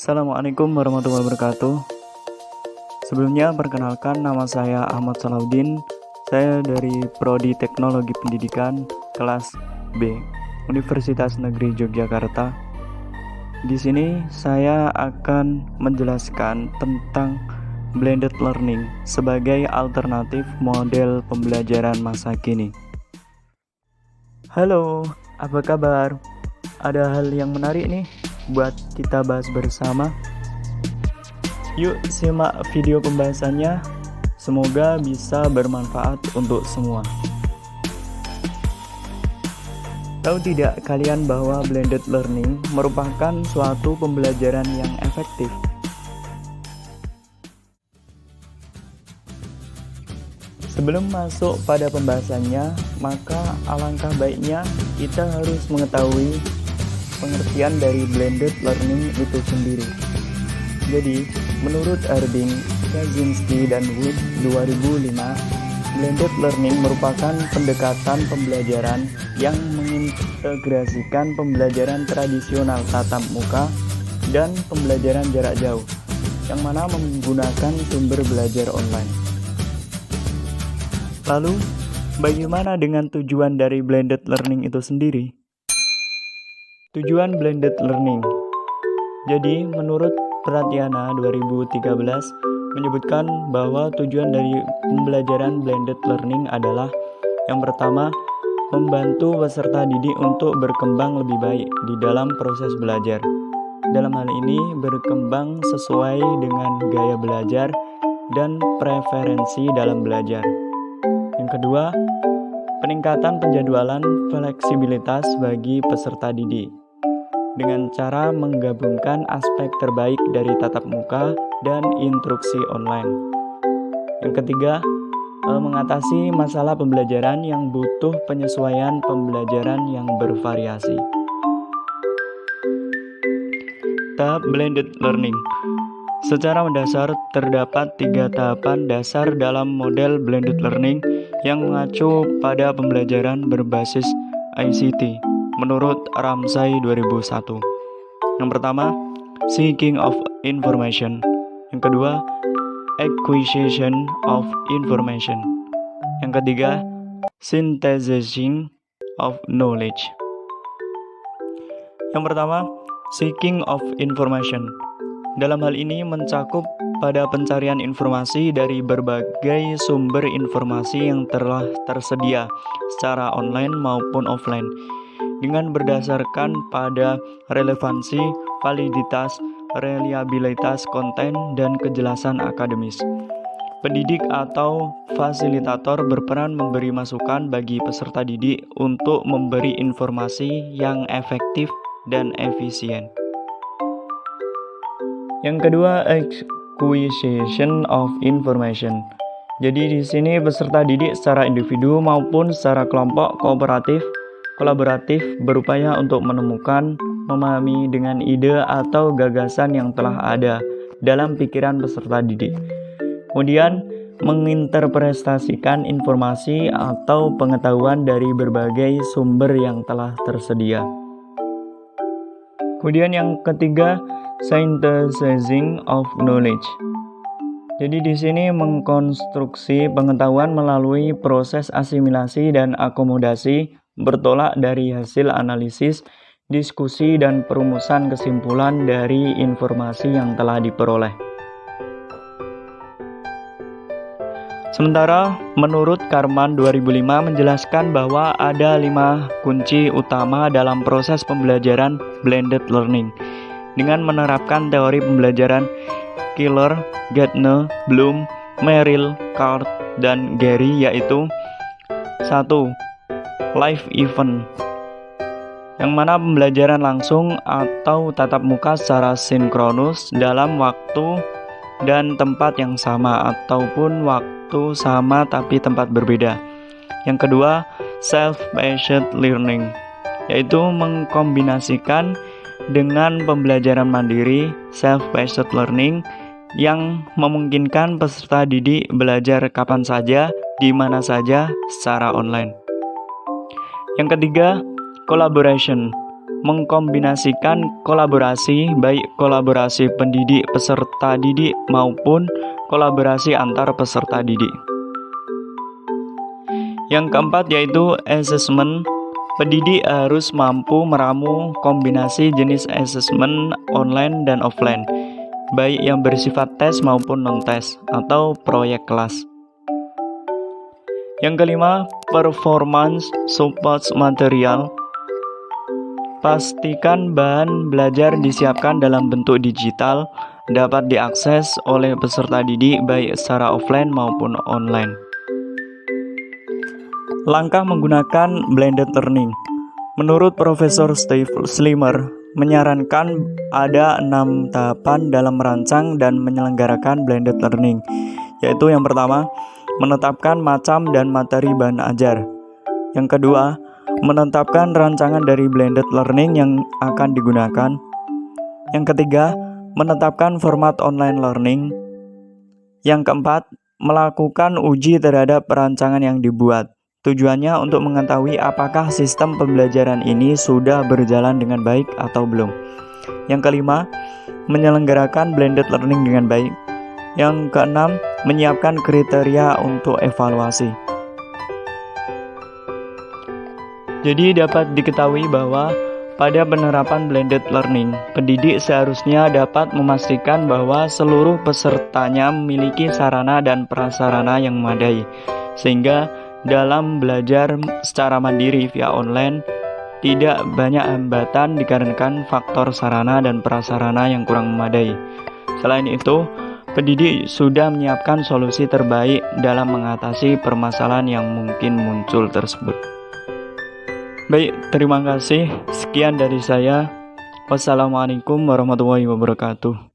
Assalamualaikum warahmatullahi wabarakatuh. Sebelumnya perkenalkan, nama saya Ahmad Salahuddin. Saya dari Prodi Teknologi Pendidikan kelas B, Universitas Negeri Yogyakarta. Di sini saya akan menjelaskan tentang blended learning sebagai alternatif model pembelajaran masa kini. Halo, apa kabar? Ada hal yang menarik nih buat kita bahas bersama. Yuk simak video pembahasannya. Semoga bisa bermanfaat untuk semua. Tahu tidak kalian bahwa blended learning merupakan suatu pembelajaran yang efektif? Sebelum masuk pada pembahasannya, maka alangkah baiknya kita harus mengetahui pengertian dari blended learning itu sendiri. Jadi, menurut Harding, Kaczynski, dan Wood 2005, blended learning merupakan pendekatan pembelajaran yang mengintegrasikan pembelajaran tradisional tatap muka dan pembelajaran jarak jauh, yang mana menggunakan sumber belajar online. Lalu, bagaimana dengan tujuan dari blended learning itu sendiri? Tujuan blended learning. Jadi, menurut Pratyana 2013 menyebutkan bahwa tujuan dari pembelajaran blended learning adalah yang pertama, membantu peserta didik untuk berkembang lebih baik di dalam proses belajar. Dalam hal ini, berkembang sesuai dengan gaya belajar dan preferensi dalam belajar. Yang kedua, peningkatan penjadwalan fleksibilitas bagi peserta didik dengan cara menggabungkan aspek terbaik dari tatap muka dan instruksi online. Yang ketiga, mengatasi masalah pembelajaran yang butuh penyesuaian pembelajaran yang bervariasi. Tahap blended learning. Secara mendasar, terdapat 3 tahapan dasar dalam model blended learning yang mengacu pada pembelajaran berbasis ICT menurut Ramsay 2001. Yang pertama, seeking of information. Yang kedua, acquisition of information. Yang ketiga, synthesizing of knowledge. Yang pertama, seeking of information. Dalam hal ini mencakup pada pencarian informasi dari berbagai sumber informasi yang telah tersedia secara online maupun offline dengan berdasarkan pada relevansi, validitas, reliabilitas konten, dan kejelasan akademis. Pendidik atau fasilitator berperan memberi masukan bagi peserta didik untuk memberi informasi yang efektif dan efisien. Yang kedua, acquisition of information. Jadi di sini peserta didik secara individu maupun secara kelompok kolaboratif berupaya untuk menemukan, memahami dengan ide atau gagasan yang telah ada dalam pikiran peserta didik. Kemudian, menginterpretasikan informasi atau pengetahuan dari berbagai sumber yang telah tersedia. Kemudian yang ketiga, synthesizing of knowledge. Jadi di sini mengkonstruksi pengetahuan melalui proses asimilasi dan akomodasi bertolak dari hasil analisis, diskusi, dan perumusan kesimpulan dari informasi yang telah diperoleh. Sementara menurut Karman 2005 menjelaskan bahwa ada 5 kunci utama dalam proses pembelajaran blended learning dengan menerapkan teori pembelajaran Killer, Gardner, Bloom, Merrill, Card, dan Gary, yaitu 1. Live event, yang mana pembelajaran langsung atau tatap muka secara sinkronus dalam waktu dan tempat yang sama ataupun waktu sama tapi tempat berbeda. Yang kedua, self-paced learning, yaitu mengkombinasikan dengan pembelajaran mandiri self-paced learning yang memungkinkan peserta didik belajar kapan saja, di mana saja secara online. Yang ketiga, collaboration, mengkombinasikan kolaborasi, baik kolaborasi pendidik peserta didik maupun kolaborasi antar peserta didik. Yang keempat yaitu asesmen. Pendidik harus mampu meramu kombinasi jenis asesmen online dan offline, baik yang bersifat tes maupun non-tes atau proyek kelas. Yang kelima, performance support material. Pastikan bahan belajar disiapkan dalam bentuk digital, dapat diakses oleh peserta didik baik secara offline maupun online. Langkah menggunakan blended learning. Menurut Profesor Steve Schlimmer, menyarankan ada 6 tahapan dalam merancang dan menyelenggarakan blended learning, yaitu yang pertama, menetapkan macam dan materi bahan ajar. Yang kedua, menetapkan rancangan dari blended learning yang akan digunakan. Yang ketiga, menetapkan format online learning. Yang keempat, melakukan uji terhadap perancangan yang dibuat. Tujuannya untuk mengetahui apakah sistem pembelajaran ini sudah berjalan dengan baik atau belum. Yang kelima, menyelenggarakan blended learning dengan baik. Yang keenam, menyiapkan kriteria untuk evaluasi. Jadi dapat diketahui bahwa pada penerapan blended learning, pendidik seharusnya dapat memastikan bahwa seluruh pesertanya memiliki sarana dan prasarana yang memadai, sehingga dalam belajar secara mandiri via online tidak banyak hambatan dikarenakan faktor sarana dan prasarana yang kurang memadai. Selain itu, pendidik sudah menyiapkan solusi terbaik dalam mengatasi permasalahan yang mungkin muncul tersebut. Baik, terima kasih. Sekian dari saya. Wassalamualaikum warahmatullahi wabarakatuh.